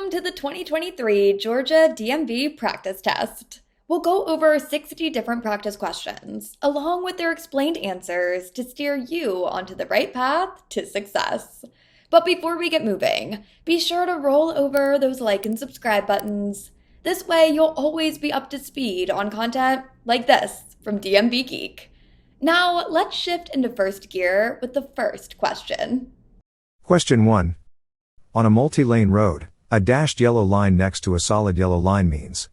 Welcome to the 2023 Georgia DMV practice test. We'll go over 60 different practice questions, along with their explained answers to steer you onto the right path to success. But before we get moving, be sure to roll over those like and subscribe buttons. This way you'll always be up to speed on content like this from DMV Geek. Now let's shift into first gear with the first question. Question 1. On a multi-lane road, a dashed yellow line next to a solid yellow line means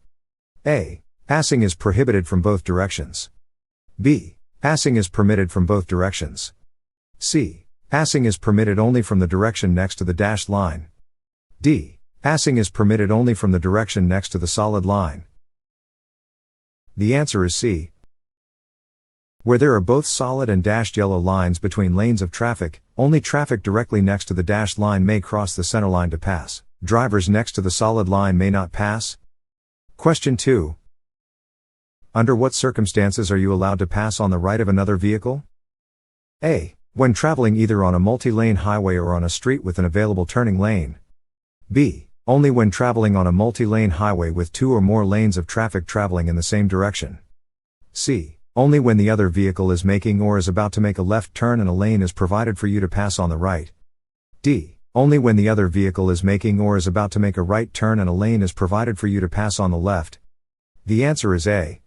A. Passing is prohibited from both directions. B. Passing is permitted from both directions. C. Passing is permitted only from the direction next to the dashed line. D. Passing is permitted only from the direction next to the solid line. The answer is C. Where there are both solid and dashed yellow lines between lanes of traffic, only traffic directly next to the dashed line may cross the center line to pass. Drivers next to the solid line may not pass. Question 2. Under what circumstances are you allowed to pass on the right of another vehicle? A. When traveling either on a multi-lane highway or on a street with an available turning lane. B. Only when traveling on a multi-lane highway with two or more lanes of traffic traveling in the same direction. C. Only when the other vehicle is making or is about to make a left turn and a lane is provided for you to pass on the right. D. Only when the other vehicle is making or is about to make a right turn and a lane is provided for you to pass on the left. The answer is A.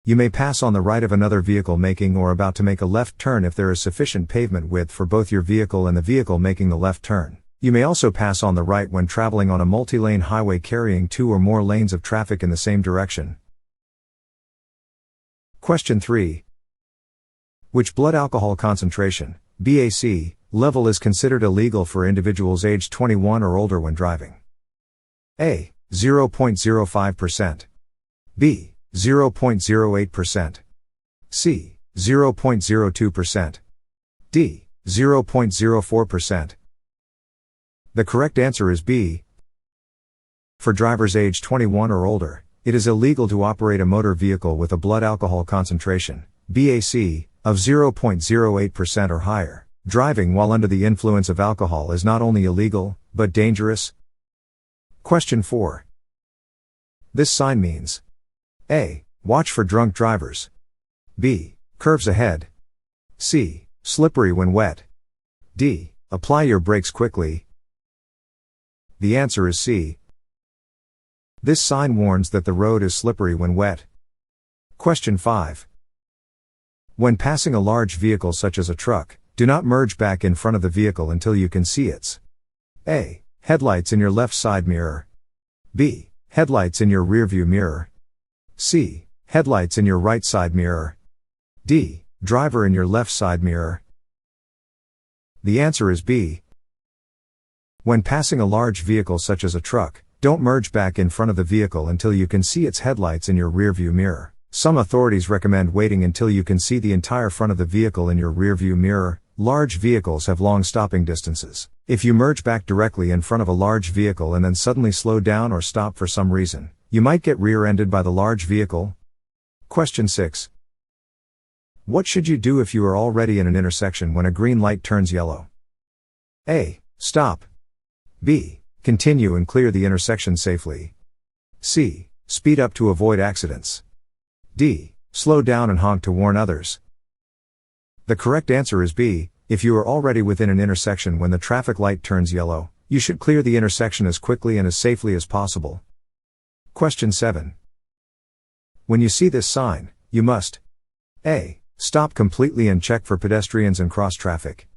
You may pass on the right of another vehicle making or about to make a left turn if there is sufficient pavement width for both your vehicle and the vehicle making the left turn. You may also pass on the right when traveling on a multi-lane highway carrying two or more lanes of traffic in the same direction. Question 3. Which blood alcohol concentration, BAC, level is considered illegal for individuals aged 21 or older when driving? A. 0.05%. B. 0.08%. C. 0.02%. D. 0.04%. The correct answer is B. For drivers aged 21 or older, it is illegal to operate a motor vehicle with a blood alcohol concentration, BAC, of 0.08% or higher. Driving while under the influence of alcohol is not only illegal, but dangerous. Question 4. This sign means A. Watch for drunk drivers. B. Curves ahead. C. Slippery when wet. D. Apply your brakes quickly. The answer is C. This sign warns that the road is slippery when wet. Question 5. When passing a large vehicle such as a truck, do not merge back in front of the vehicle until you can see its A. Headlights in your left side mirror. B. Headlights in your rearview mirror. C. Headlights in your right side mirror. D. Driver in your left side mirror. The answer is B. When passing a large vehicle such as a truck, don't merge back in front of the vehicle until you can see its headlights in your rearview mirror. Some authorities recommend waiting until you can see the entire front of the vehicle in your rearview mirror. Large vehicles have long stopping distances. If you merge back directly in front of a large vehicle and then suddenly slow down or stop for some reason, you might get rear-ended by the large vehicle. Question 6. What should you do if you are already in an intersection when a green light turns yellow? A. Stop. B. Continue and clear the intersection safely. C. Speed up to avoid accidents. D. Slow down and honk to warn others. The correct answer is B. If you are already within an intersection when the traffic light turns yellow, you should clear the intersection as quickly and as safely as possible. Question 7. When you see this sign, you must A. Stop completely and check for pedestrians and cross traffic.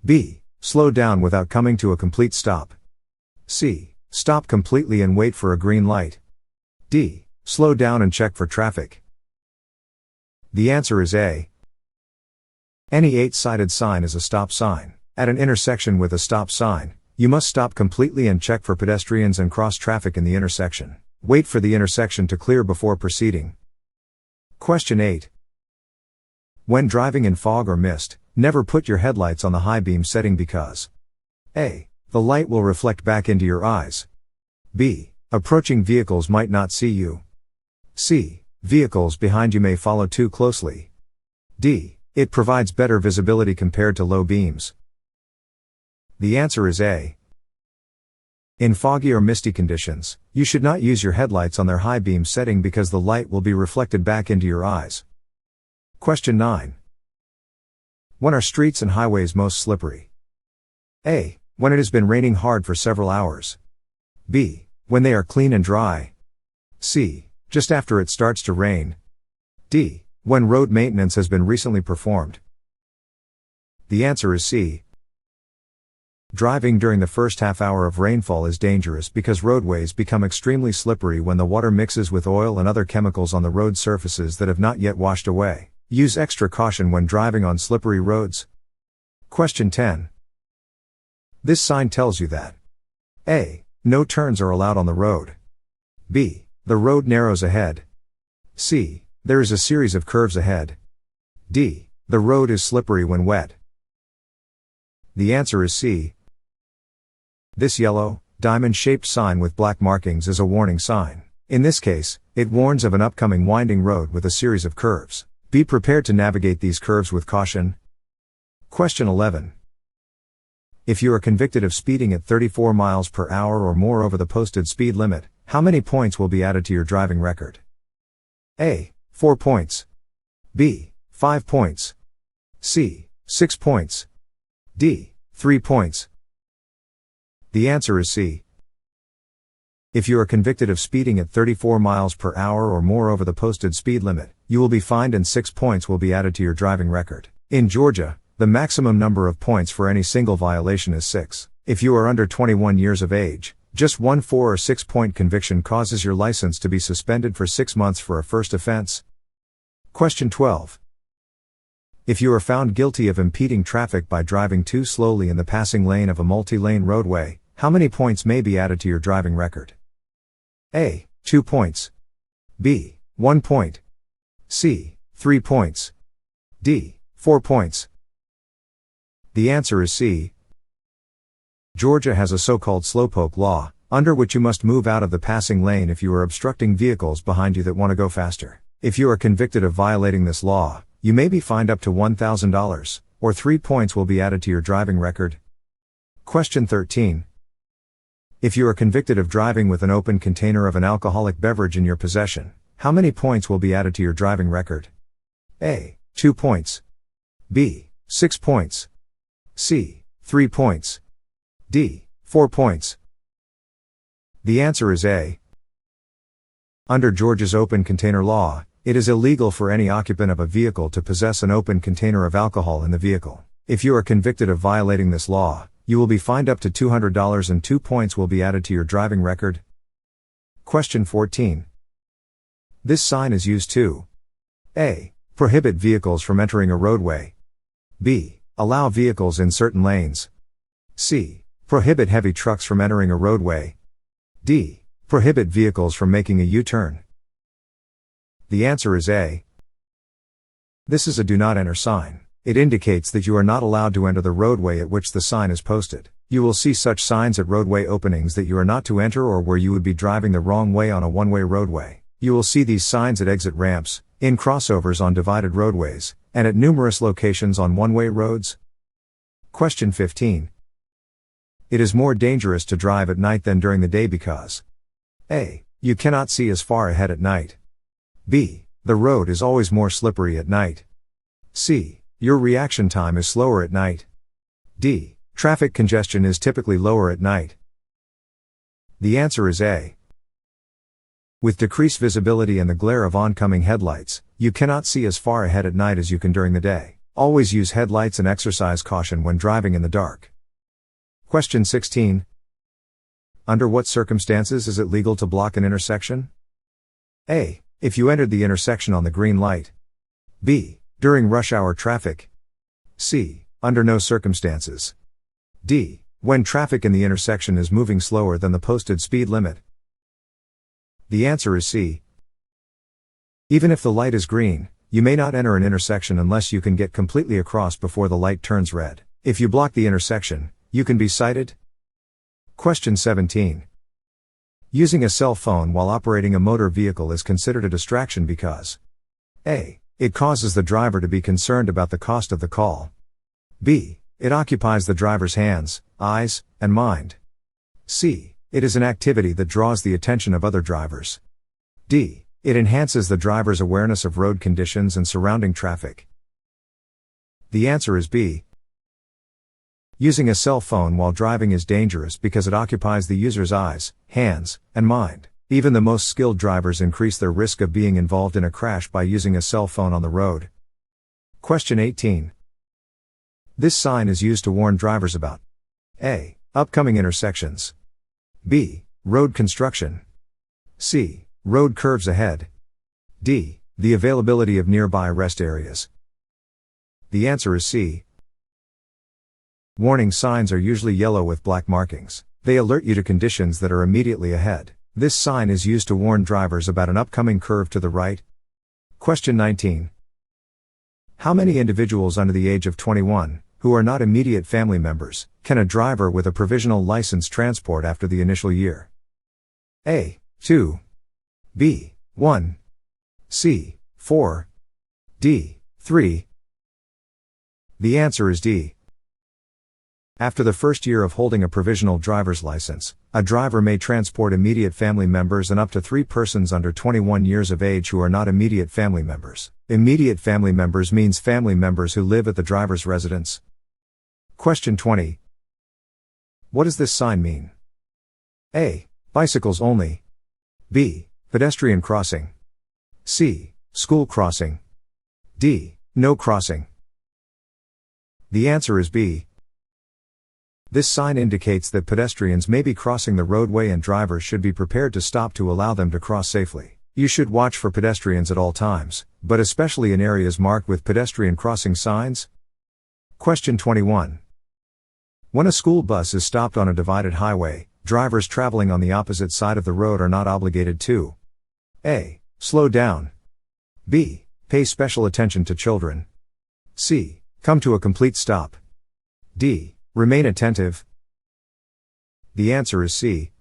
B. Slow down without coming to a complete stop. C. Stop completely and wait for a green light. D. Slow down and check for traffic. The answer is A. Any 8-sided sign is a stop sign. At an intersection with a stop sign, you must stop completely and check for pedestrians and cross traffic in the intersection. Wait for the intersection to clear before proceeding. Question 8. When driving in fog or mist, never put your headlights on the high beam setting because A. The light will reflect back into your eyes. B. Approaching vehicles might not see you. C. Vehicles behind you may follow too closely. D. It provides better visibility compared to low beams. The answer is A. In foggy or misty conditions, you should not use your headlights on their high beam setting because the light will be reflected back into your eyes. Question 9. When are streets and highways most slippery? A. When it has been raining hard for several hours. B. When they are clean and dry. C. Just after it starts to rain. D. When road maintenance has been recently performed. The answer is C. Driving during the first half hour of rainfall is dangerous because roadways become extremely slippery when the water mixes with oil and other chemicals on the road surfaces that have not yet washed away. Use extra caution when driving on slippery roads. Question 10. This sign tells you that A. No turns are allowed on the road. B. The road narrows ahead. C. There is a series of curves ahead. D. The road is slippery when wet. The answer is C. This yellow, diamond-shaped sign with black markings is a warning sign. In this case, it warns of an upcoming winding road with a series of curves. Be prepared to navigate these curves with caution. Question 11. If you are convicted of speeding at 34 miles per hour or more over the posted speed limit, how many points will be added to your driving record? A. 4 points. B. 5 points. C. 6 points. D. 3 points. The answer is C. If you are convicted of speeding at 34 miles per hour or more over the posted speed limit, you will be fined and 6 points will be added to your driving record. In Georgia, the maximum number of points for any single violation is 6. If you are under 21 years of age, just one 4 or 6 point conviction causes your license to be suspended for 6 months for a first offense. Question 12. If you are found guilty of impeding traffic by driving too slowly in the passing lane of a multi-lane roadway, how many points may be added to your driving record? A. 2 points. B. 1 point. C. 3 points. D. 4 points. The answer is C. Georgia has a so-called slowpoke law, under which you must move out of the passing lane if you are obstructing vehicles behind you that want to go faster. If you are convicted of violating this law, you may be fined up to $1,000, or 3 points will be added to your driving record. Question 13. If you are convicted of driving with an open container of an alcoholic beverage in your possession, how many points will be added to your driving record? A. 2 points. B. 6 points. C. 3 points. D. 4 points. The answer is A. Under Georgia's open container law, it is illegal for any occupant of a vehicle to possess an open container of alcohol in the vehicle. If you are convicted of violating this law, you will be fined up to $200 and 2 points will be added to your driving record. Question 14. This sign is used to A. Prohibit vehicles from entering a roadway. B. Allow vehicles in certain lanes. C. Prohibit heavy trucks from entering a roadway. D. Prohibit vehicles from making a U-turn. The answer is A. This is a do not enter sign. It indicates that you are not allowed to enter the roadway at which the sign is posted. You will see such signs at roadway openings that you are not to enter or where you would be driving the wrong way on a one-way roadway. You will see these signs at exit ramps, in crossovers on divided roadways, and at numerous locations on one-way roads. Question 15. It is more dangerous to drive at night than during the day because A. You cannot see as far ahead at night. B. The road is always more slippery at night. C. Your reaction time is slower at night. D. Traffic congestion is typically lower at night. The answer is A. With decreased visibility and the glare of oncoming headlights, you cannot see as far ahead at night as you can during the day. Always use headlights and exercise caution when driving in the dark. Question 16. Under what circumstances is it legal to block an intersection? A. If you entered the intersection on the green light. B. During rush hour traffic. C. Under no circumstances. D. When traffic in the intersection is moving slower than the posted speed limit. The answer is C. Even if the light is green, you may not enter an intersection unless you can get completely across before the light turns red. If you block the intersection, you can be cited. Question 17. Using a cell phone while operating a motor vehicle is considered a distraction because A. It causes the driver to be concerned about the cost of the call. B. It occupies the driver's hands, eyes, and mind. C. It is an activity that draws the attention of other drivers. D. It enhances the driver's awareness of road conditions and surrounding traffic. The answer is B. Using a cell phone while driving is dangerous because it occupies the user's eyes, hands, and mind. Even the most skilled drivers increase their risk of being involved in a crash by using a cell phone on the road. Question 18. This sign is used to warn drivers about A. Upcoming intersections. B. Road construction. C. Road curves ahead. D. The availability of nearby rest areas. The answer is C. Warning signs are usually yellow with black markings. They alert you to conditions that are immediately ahead. This sign is used to warn drivers about an upcoming curve to the right. Question 19. How many individuals under the age of 21, who are not immediate family members, can a driver with a provisional license transport after the initial year? A. 2. B. 1. C. 4. D. 3. The answer is D. After the first year of holding a provisional driver's license, a driver may transport immediate family members and up to 3 persons under 21 years of age who are not immediate family members. Immediate family members means family members who live at the driver's residence. Question 20. What does this sign mean? A. Bicycles only. B. Pedestrian crossing. C. School crossing. D. No crossing. The answer is B. This sign indicates that pedestrians may be crossing the roadway and drivers should be prepared to stop to allow them to cross safely. You should watch for pedestrians at all times, but especially in areas marked with pedestrian crossing signs. Question 21. When a school bus is stopped on a divided highway, drivers traveling on the opposite side of the road are not obligated to A. Slow down. B. Pay special attention to children. C. Come to a complete stop. D. Remain attentive. The answer is C.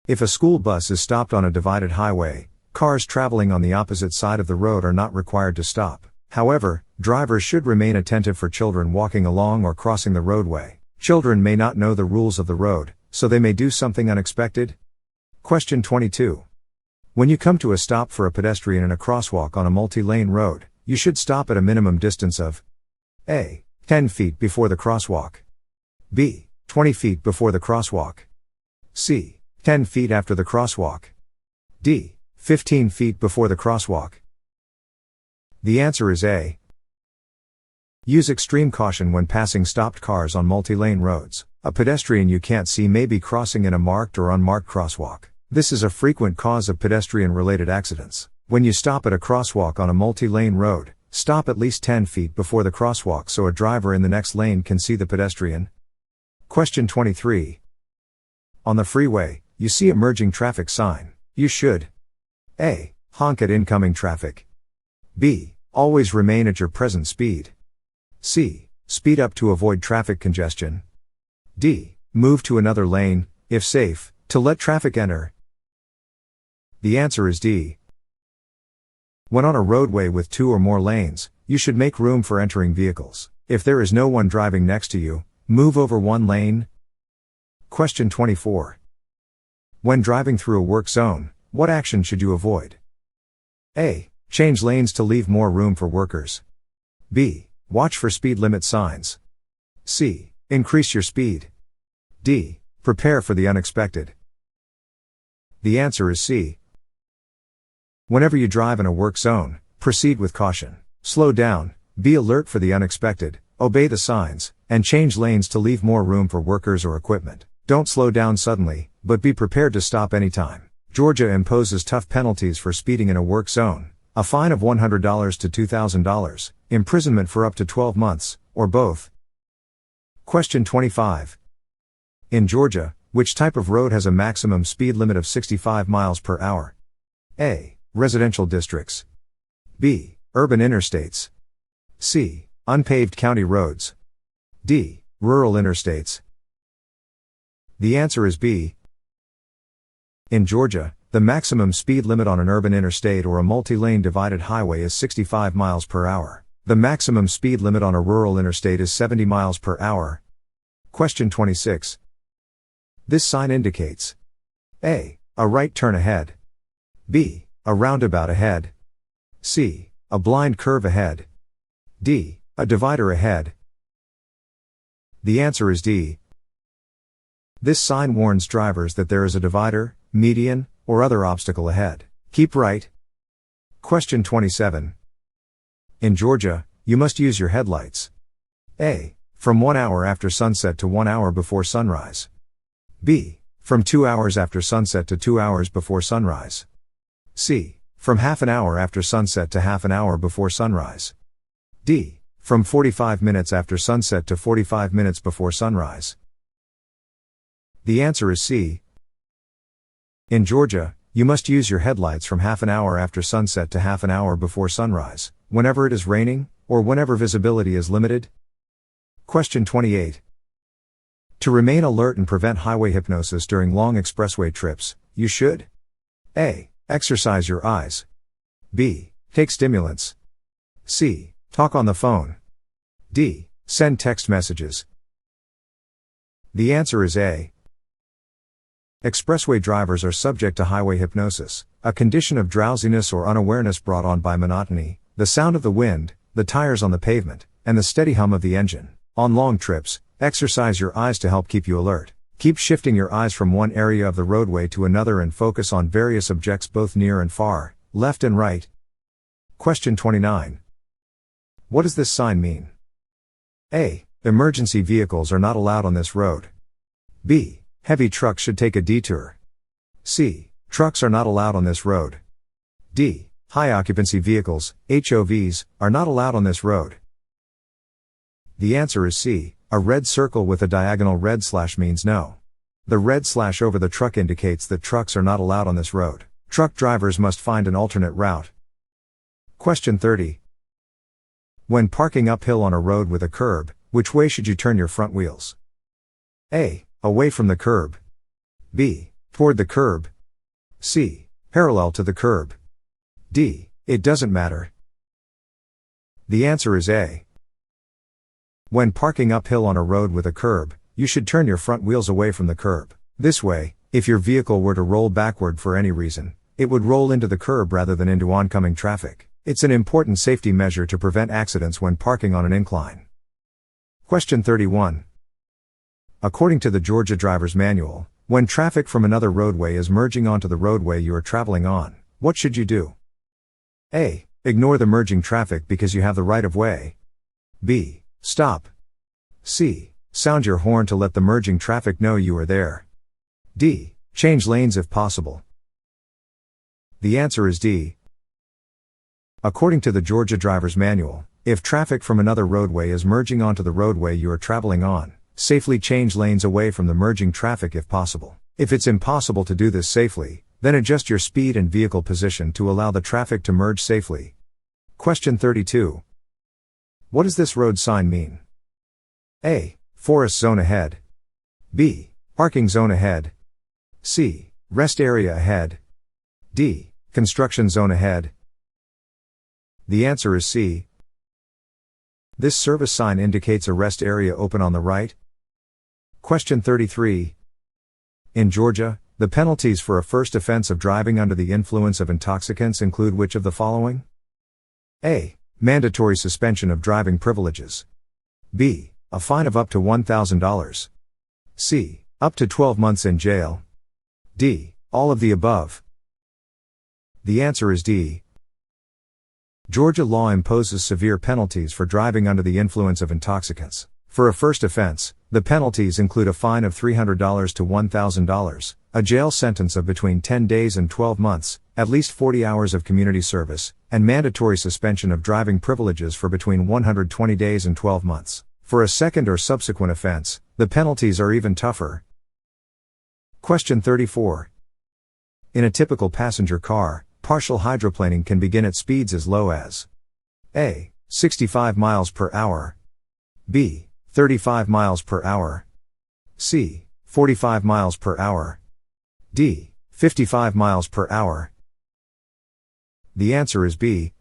If a school bus is stopped on a divided highway, cars traveling on the opposite side of the road are not required to stop. However, drivers should remain attentive for children walking along or crossing the roadway. Children may not know the rules of the road, so they may do something unexpected. Question 22. When you come to a stop for a pedestrian in a crosswalk on a multi-lane road, you should stop at a minimum distance of A. 10 feet before the crosswalk. B. 20 feet before the crosswalk. C. 10 feet after the crosswalk. D. 15 feet before the crosswalk. The answer is A. Use extreme caution when passing stopped cars on multi-lane roads. A pedestrian you can't see may be crossing in a marked or unmarked crosswalk. This is a frequent cause of pedestrian-related accidents. When you stop at a crosswalk on a multi-lane road, stop at least 10 feet before the crosswalk so a driver in the next lane can see the pedestrian. Question 23. On the freeway, you see a merging traffic sign. You should A. Honk at incoming traffic. B. Always remain at your present speed. C. Speed up to avoid traffic congestion. D. Move to another lane, if safe, to let traffic enter. The answer is D. When on a roadway with 2 or more lanes, you should make room for entering vehicles. If there is no one driving next to you, move over one lane. Question 24. When driving through a work zone, what action should you avoid? A. Change lanes to leave more room for workers. B. Watch for speed limit signs. C. Increase your speed. D. Prepare for the unexpected. The answer is C. Whenever you drive in a work zone, proceed with caution. Slow down, be alert for the unexpected, obey the signs, and change lanes to leave more room for workers or equipment. Don't slow down suddenly, but be prepared to stop anytime. Georgia imposes tough penalties for speeding in a work zone. A fine of $100 to $2,000, imprisonment for up to 12 months, or both. Question 25. In Georgia, which type of road has a maximum speed limit of 65 miles per hour? A. Residential districts. B. Urban interstates. C. Unpaved county roads. D. Rural interstates. The answer is B. In Georgia, the maximum speed limit on an urban interstate or a multi-lane divided highway is 65 miles per hour. The maximum speed limit on a rural interstate is 70 miles per hour. Question 26. This sign indicates A. A right turn ahead. B. A roundabout ahead. C. A blind curve ahead. D. A divider ahead. The answer is D. This sign warns drivers that there is a divider, median, or other obstacle ahead. Keep right. Question 27. In Georgia, you must use your headlights. A. From 1 hour after sunset to 1 hour before sunrise. B. From 2 hours after sunset to 2 hours before sunrise. C. From half an hour after sunset to half an hour before sunrise. D. From 45 minutes after sunset to 45 minutes before sunrise. The answer is C. In Georgia, you must use your headlights from half an hour after sunset to half an hour before sunrise, whenever it is raining, or whenever visibility is limited. Question 28. To remain alert and prevent highway hypnosis during long expressway trips, you should A. Exercise your eyes. B. Take stimulants. C. Talk on the phone. D. Send text messages. The answer is A. Expressway drivers are subject to highway hypnosis, a condition of drowsiness or unawareness brought on by monotony, the sound of the wind, the tires on the pavement, and the steady hum of the engine. On long trips, exercise your eyes to help keep you alert. Keep shifting your eyes from one area of the roadway to another and focus on various objects both near and far, left and right. Question 29. What does this sign mean? A. Emergency vehicles are not allowed on this road. B. Heavy trucks should take a detour. C. Trucks are not allowed on this road. D. High occupancy vehicles, HOVs, are not allowed on this road. The answer is C. A red circle with a diagonal red slash means no. The red slash over the truck indicates that trucks are not allowed on this road. Truck drivers must find an alternate route. Question 30. When parking uphill on a road with a curb, which way should you turn your front wheels? A. Away from the curb. B. Toward the curb. C. Parallel to the curb. D. It doesn't matter. The answer is A. When parking uphill on a road with a curb, you should turn your front wheels away from the curb. This way, if your vehicle were to roll backward for any reason, it would roll into the curb rather than into oncoming traffic. It's an important safety measure to prevent accidents when parking on an incline. Question 31. According to the Georgia Driver's Manual, when traffic from another roadway is merging onto the roadway you are traveling on, what should you do? A. Ignore the merging traffic because you have the right of way. B. Stop. C. Sound your horn to let the merging traffic know you are there. D. Change lanes if possible. The answer is D. According to the Georgia Driver's Manual, if traffic from another roadway is merging onto the roadway you are traveling on, safely change lanes away from the merging traffic if possible. If it's impossible to do this safely, then adjust your speed and vehicle position to allow the traffic to merge safely. Question 32. What does this road sign mean? A. Forest zone ahead. B. Parking zone ahead. C. Rest area ahead. D. Construction zone ahead. The answer is C. This service sign indicates a rest area open on the right. Question 33. In Georgia, the penalties for a first offense of driving under the influence of intoxicants include which of the following? A. Mandatory suspension of driving privileges. B. A fine of up to $1,000. C. Up to 12 months in jail. D. All of the above. The answer is D. Georgia law imposes severe penalties for driving under the influence of intoxicants. For a first offense, the penalties include a fine of $300 to $1,000, a jail sentence of between 10 days and 12 months, at least 40 hours of community service, and mandatory suspension of driving privileges for between 120 days and 12 months. For a second or subsequent offense, the penalties are even tougher. Question 34. In a typical passenger car, partial hydroplaning can begin at speeds as low as A. 65 miles per hour. B. 35 miles per hour. C. 45 miles per hour. D. 55 miles per hour. The answer is B.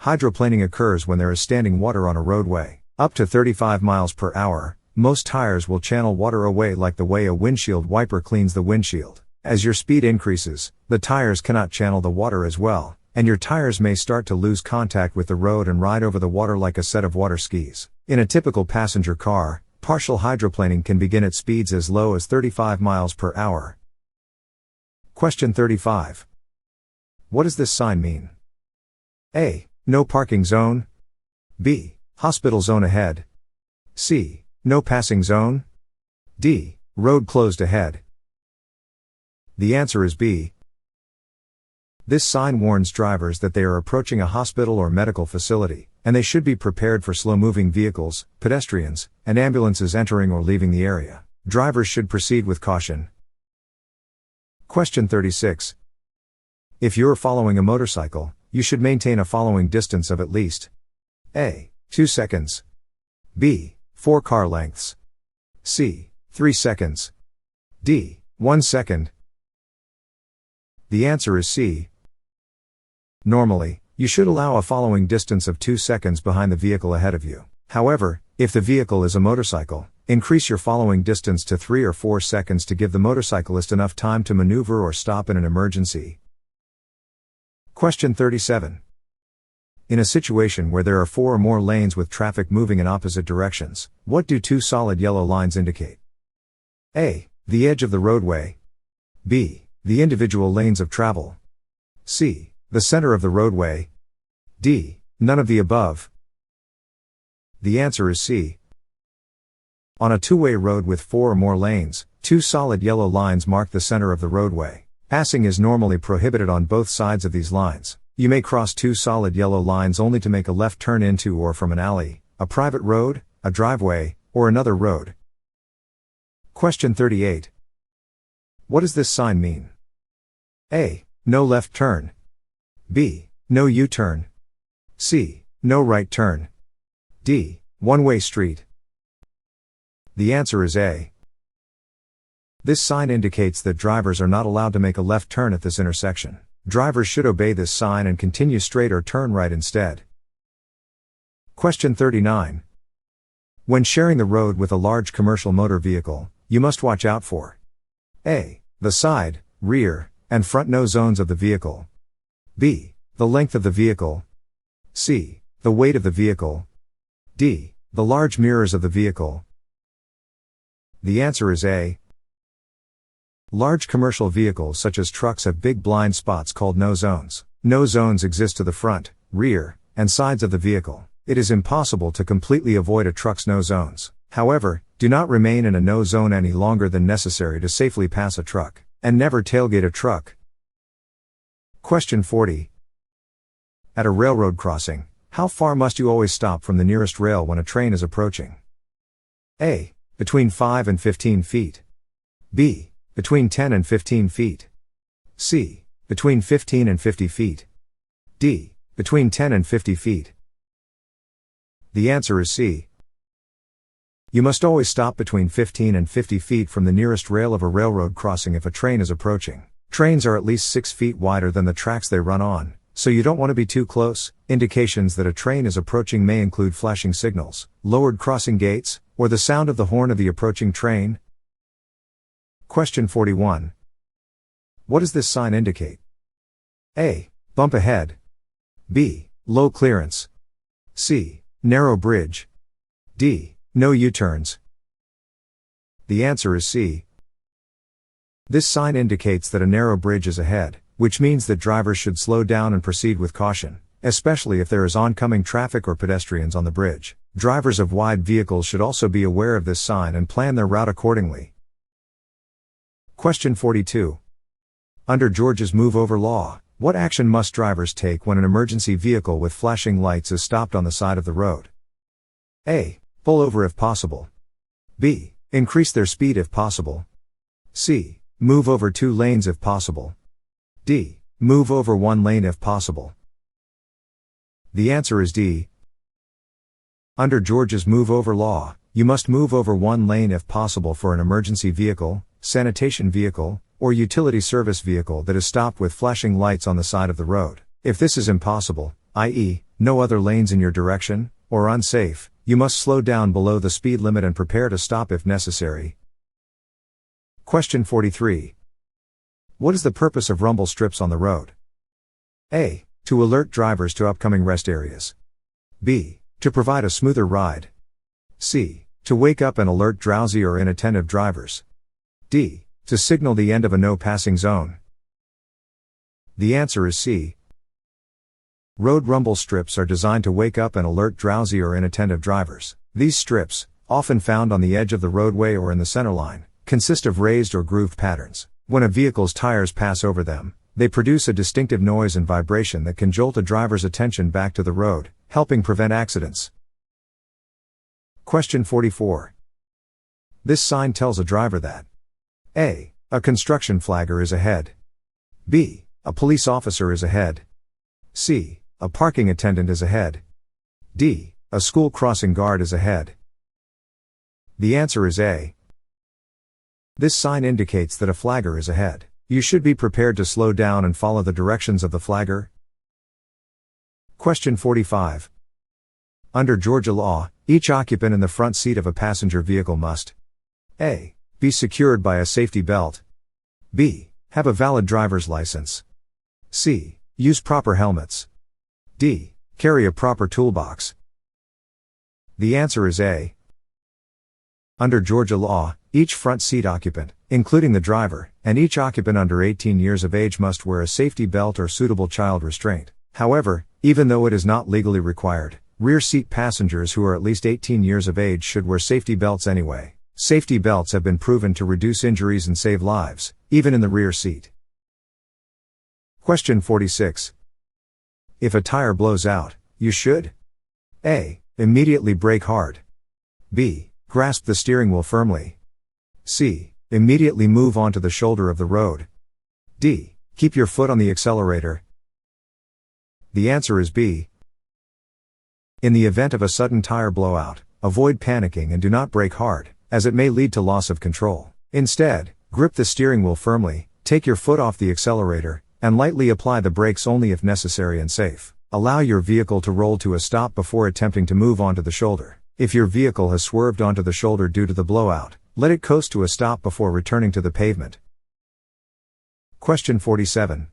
Hydroplaning occurs when there is standing water on a roadway. Up to 35 miles per hour, most tires will channel water away like the way a windshield wiper cleans the windshield. As your speed increases, the tires cannot channel the water as well, and your tires may start to lose contact with the road and ride over the water like a set of water skis. In a typical passenger car, partial hydroplaning can begin at speeds as low as 35 miles per hour. Question 35. What does this sign mean? A. No parking zone. B. Hospital zone ahead. C. No passing zone. D. Road closed ahead. The answer is B. This sign warns drivers that they are approaching a hospital or medical facility, and they should be prepared for slow-moving vehicles, pedestrians, and ambulances entering or leaving the area. Drivers should proceed with caution. Question 36. If you're following a motorcycle, you should maintain a following distance of at least A. 2 seconds. B. 4 car lengths. C. 3 seconds. D. 1 second. The answer is C. Normally, you should allow a following distance of 2 seconds behind the vehicle ahead of you. However, if the vehicle is a motorcycle, increase your following distance to 3 or 4 seconds to give the motorcyclist enough time to maneuver or stop in an emergency. Question 37. In a situation where there are 4 or more lanes with traffic moving in opposite directions, what do 2 solid yellow lines indicate? A. The edge of the roadway. B. The individual lanes of travel. C. The center of the roadway. D. None of the above. The answer is C. On a two-way road with 4 or more lanes, 2 solid yellow lines mark the center of the roadway. Passing is normally prohibited on both sides of these lines. You may cross 2 solid yellow lines only to make a left turn into or from an alley, a private road, a driveway, or another road. Question 38. What does this sign mean? A. No left turn. B. No U-turn. C. No right turn. D. One-way street. The answer is A. This sign indicates that drivers are not allowed to make a left turn at this intersection. Drivers should obey this sign and continue straight or turn right instead. Question 39. When sharing the road with a large commercial motor vehicle, you must watch out for A. The side, rear, and front no zones of the vehicle. B. The length of the vehicle. C. The weight of the vehicle. D. The large mirrors of the vehicle. The answer is A. Large commercial vehicles such as trucks have big blind spots called no zones. No zones exist to the front, rear, and sides of the vehicle. It is impossible to completely avoid a truck's no zones. However, do not remain in a no zone any longer than necessary to safely pass a truck, and never tailgate a truck. Question 40. At a railroad crossing, how far must you always stop from the nearest rail when a train is approaching? A. Between 5 and 15 feet. B. Between 10 and 15 feet. C. Between 15 and 50 feet. D. Between 10 and 50 feet. The answer is C. You must always stop between 15 and 50 feet from the nearest rail of a railroad crossing if a train is approaching. Trains are at least 6 feet wider than the tracks they run on, so you don't want to be too close. Indications that a train is approaching may include flashing signals, lowered crossing gates, or the sound of the horn of the approaching train. Question 41. What does this sign indicate? A. Bump ahead. B. Low clearance. C. Narrow bridge. D. No U-turns. The answer is C. This sign indicates that a narrow bridge is ahead, which means that drivers should slow down and proceed with caution, especially if there is oncoming traffic or pedestrians on the bridge. Drivers of wide vehicles should also be aware of this sign and plan their route accordingly. Question 42. Under Georgia's Move Over law, what action must drivers take when an emergency vehicle with flashing lights is stopped on the side of the road? A. Pull over if possible. B. Increase their speed if possible. C. Move over 2 lanes if possible. D. Move over 1 lane if possible. The answer is D. Under Georgia's Move Over law, you must move over 1 lane if possible for an emergency vehicle, sanitation vehicle, or utility service vehicle that is stopped with flashing lights on the side of the road. If this is impossible, i.e., no other lanes in your direction, or unsafe, You must slow down below the speed limit and prepare to stop if necessary. Question 43. What is the purpose of rumble strips on the road? A. To alert drivers to upcoming rest areas. B. To provide a smoother ride. C. To wake up and alert drowsy or inattentive drivers. D. To signal the end of a no passing zone. The answer is C. Road rumble strips are designed to wake up and alert drowsy or inattentive drivers. These strips, often found on the edge of the roadway or in the centerline, consist of raised or grooved patterns. When a vehicle's tires pass over them, they produce a distinctive noise and vibration that can jolt a driver's attention back to the road, helping prevent accidents. Question 44. This sign tells a driver that A. A construction flagger is ahead. B. A police officer is ahead. C. A parking attendant is ahead. D. A school crossing guard is ahead. The answer is A. This sign indicates that a flagger is ahead. You should be prepared to slow down and follow the directions of the flagger. Question 45. Under Georgia law, each occupant in the front seat of a passenger vehicle must A. Be secured by a safety belt. B. Have a valid driver's license. C. Use proper helmets. D. Carry a proper toolbox. The answer is A. Under Georgia law, each front seat occupant, including the driver, and each occupant under 18 years of age must wear a safety belt or suitable child restraint. However, even though it is not legally required, rear seat passengers who are at least 18 years of age should wear safety belts anyway. Safety belts have been proven to reduce injuries and save lives, even in the rear seat. Question 46. If a tire blows out, you should A. Immediately brake hard. B. Grasp the steering wheel firmly. C. Immediately move onto the shoulder of the road. D. Keep your foot on the accelerator. The answer is B. In the event of a sudden tire blowout, avoid panicking and do not brake hard, as it may lead to loss of control. Instead, grip the steering wheel firmly, take your foot off the accelerator, and lightly apply the brakes only if necessary and safe. Allow your vehicle to roll to a stop before attempting to move onto the shoulder. If your vehicle has swerved onto the shoulder due to the blowout, let it coast to a stop before returning to the pavement. Question 47.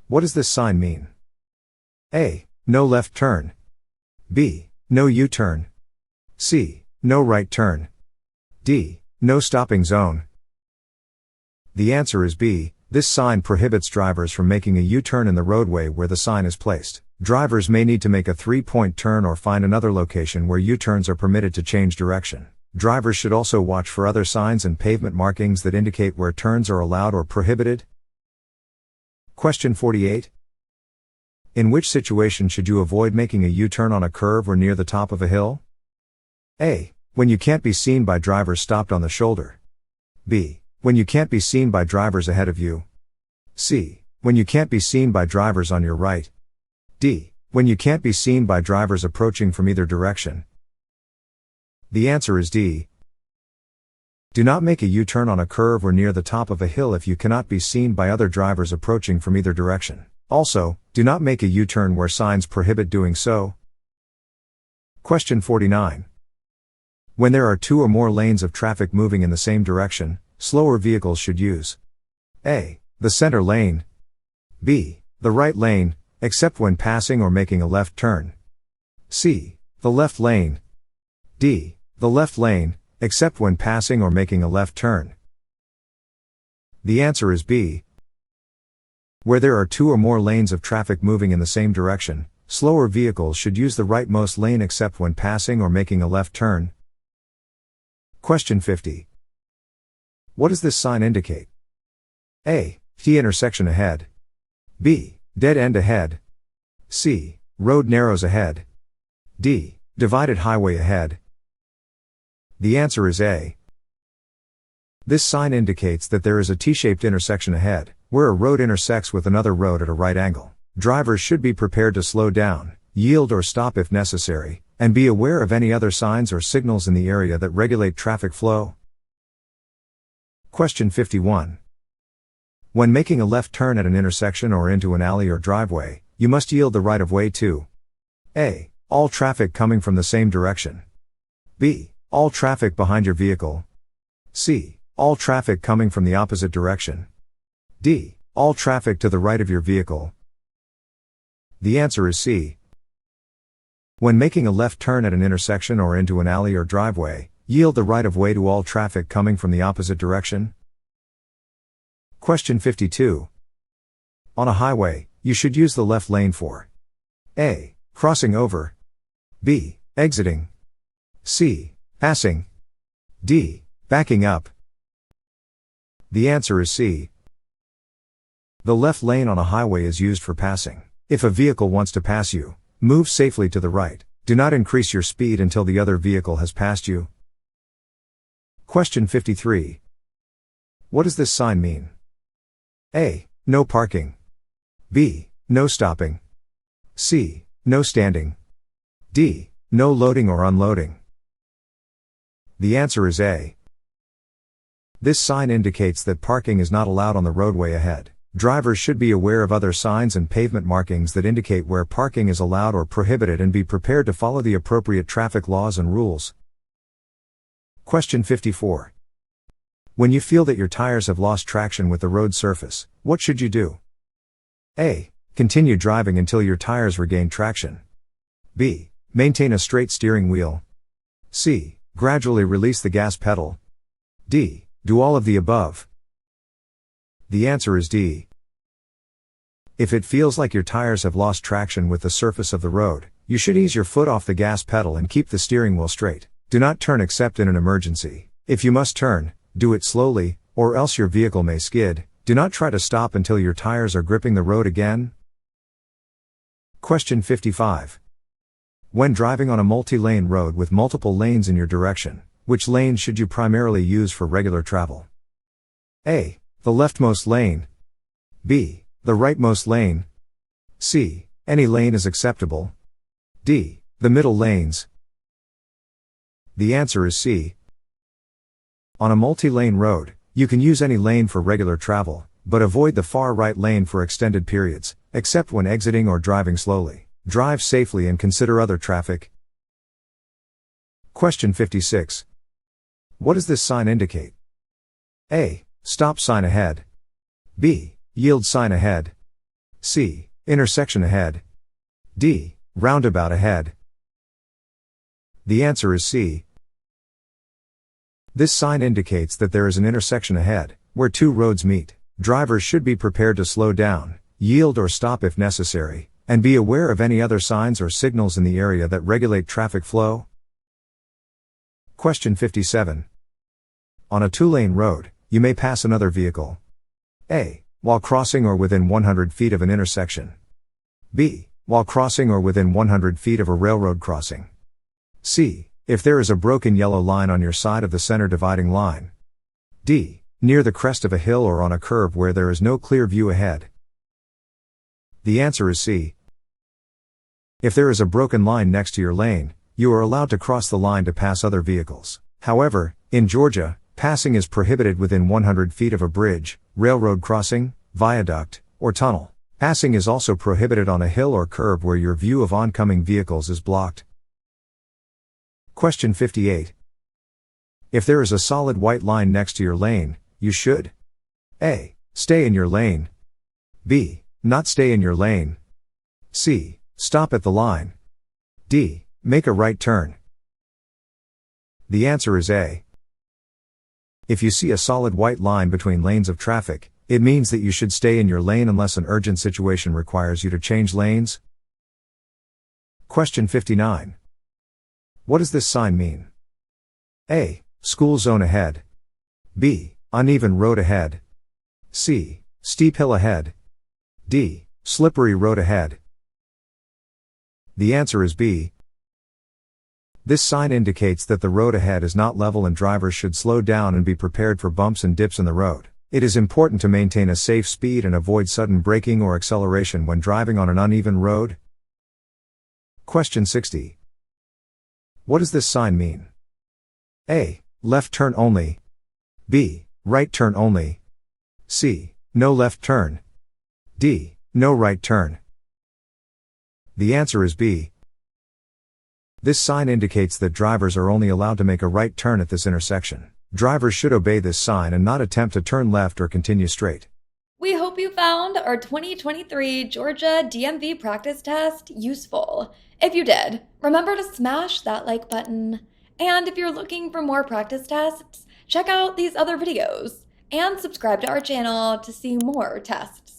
What does this sign mean? A. No left turn. B. No U-turn. C. No right turn. D. No stopping zone. The answer is B. This sign prohibits drivers from making a U-turn in the roadway where the sign is placed. Drivers may need to make a 3-point turn or find another location where U-turns are permitted to change direction. Drivers should also watch for other signs and pavement markings that indicate where turns are allowed or prohibited. Question 48. In which situation should you avoid making a U-turn on a curve or near the top of a hill? A. When you can't be seen by drivers stopped on the shoulder. B. When you can't be seen by drivers ahead of you. C. When you can't be seen by drivers on your right. D. When you can't be seen by drivers approaching from either direction. The answer is D. Do not make a U-turn on a curve or near the top of a hill if you cannot be seen by other drivers approaching from either direction. Also, do not make a U-turn where signs prohibit doing so. Question 49. When there are 2 or more lanes of traffic moving in the same direction, slower vehicles should use A. The center lane. B. The right lane, except when passing or making a left turn. C. The left lane. D. The left lane, except when passing or making a left turn. The answer is B. Where there are 2 or more lanes of traffic moving in the same direction, slower vehicles should use the rightmost lane except when passing or making a left turn. Question 50. What does this sign indicate? A. T intersection ahead. B. Dead end ahead. C. Road narrows ahead. D. Divided highway ahead. The answer is A. This sign indicates that there is a T-shaped intersection ahead, where a road intersects with another road at a right angle. Drivers should be prepared to slow down, yield or stop if necessary, and be aware of any other signs or signals in the area that regulate traffic flow. Question 51. When making a left turn at an intersection or into an alley or driveway, you must yield the right of way to A. all traffic coming from the same direction. B. All traffic behind your vehicle. C. All traffic coming from the opposite direction. D. All traffic to the right of your vehicle. The answer is C. When making a left turn at an intersection or into an alley or driveway, yield the right of way to all traffic coming from the opposite direction. Question 52. On a highway, you should use the left lane for A. Crossing over. B. Exiting. C. Passing. D. Backing up. The answer is C. The left lane on a highway is used for passing. If a vehicle wants to pass you, move safely to the right. Do not increase your speed until the other vehicle has passed you. Question 53. What does this sign mean? A. No parking. B. No stopping. C. No standing. D. No loading or unloading. The answer is A. This sign indicates that parking is not allowed on the roadway ahead. Drivers should be aware of other signs and pavement markings that indicate where parking is allowed or prohibited and be prepared to follow the appropriate traffic laws and rules. Question 54. When you feel that your tires have lost traction with the road surface, what should you do? A. Continue driving until your tires regain traction. B. Maintain a straight steering wheel. C. Gradually release the gas pedal. D. Do all of the above. The answer is D. If it feels like your tires have lost traction with the surface of the road, you should ease your foot off the gas pedal and keep the steering wheel straight. Do not turn except in an emergency. If you must turn, do it slowly, or else your vehicle may skid. Do not try to stop until your tires are gripping the road again. Question 55. When driving on a multi-lane road with multiple lanes in your direction, which lane should you primarily use for regular travel? A. The leftmost lane. B. The rightmost lane. C. Any lane is acceptable. D. The middle lanes. The answer is C. On a multi-lane road, you can use any lane for regular travel, but avoid the far right lane for extended periods, except when exiting or driving slowly. Drive safely and consider other traffic. Question 56. What does this sign indicate? A. Stop sign ahead. B. Yield sign ahead. C. Intersection ahead. D. Roundabout ahead. The answer is C. This sign indicates that there is an intersection ahead, where two roads meet. Drivers should be prepared to slow down, yield or stop if necessary, and be aware of any other signs or signals in the area that regulate traffic flow. Question 57. On a two-lane road, you may pass another vehicle. A. While crossing or within 100 feet of an intersection. B. While crossing or within 100 feet of a railroad crossing. C. If there is a broken yellow line on your side of the center dividing line. D. Near the crest of a hill or on a curve where there is no clear view ahead. The answer is C. If there is a broken line next to your lane, you are allowed to cross the line to pass other vehicles. However, in Georgia, passing is prohibited within 100 feet of a bridge, railroad crossing, viaduct, or tunnel. Passing is also prohibited on a hill or curb where your view of oncoming vehicles is blocked. Question 58. If there is a solid white line next to your lane, you should A. Stay in your lane. B. Not stay in your lane. C. Stop at the line. D. Make a right turn. The answer is A. If you see a solid white line between lanes of traffic, it means that you should stay in your lane unless an urgent situation requires you to change lanes. Question 59. What does this sign mean? A. School zone ahead. B. Uneven road ahead. C. Steep hill ahead. D. Slippery road ahead. The answer is B. This sign indicates that the road ahead is not level and drivers should slow down and be prepared for bumps and dips in the road. It is important to maintain a safe speed and avoid sudden braking or acceleration when driving on an uneven road. Question 60. What does this sign mean? A. Left turn only. B. Right turn only. C. No left turn. D. No right turn. The answer is B. This sign indicates that drivers are only allowed to make a right turn at this intersection. Drivers should obey this sign and not attempt to turn left or continue straight. We hope you found our 2023 Georgia DMV practice test useful. If you did, remember to smash that like button. And if you're looking for more practice tests, check out these other videos and subscribe to our channel to see more tests.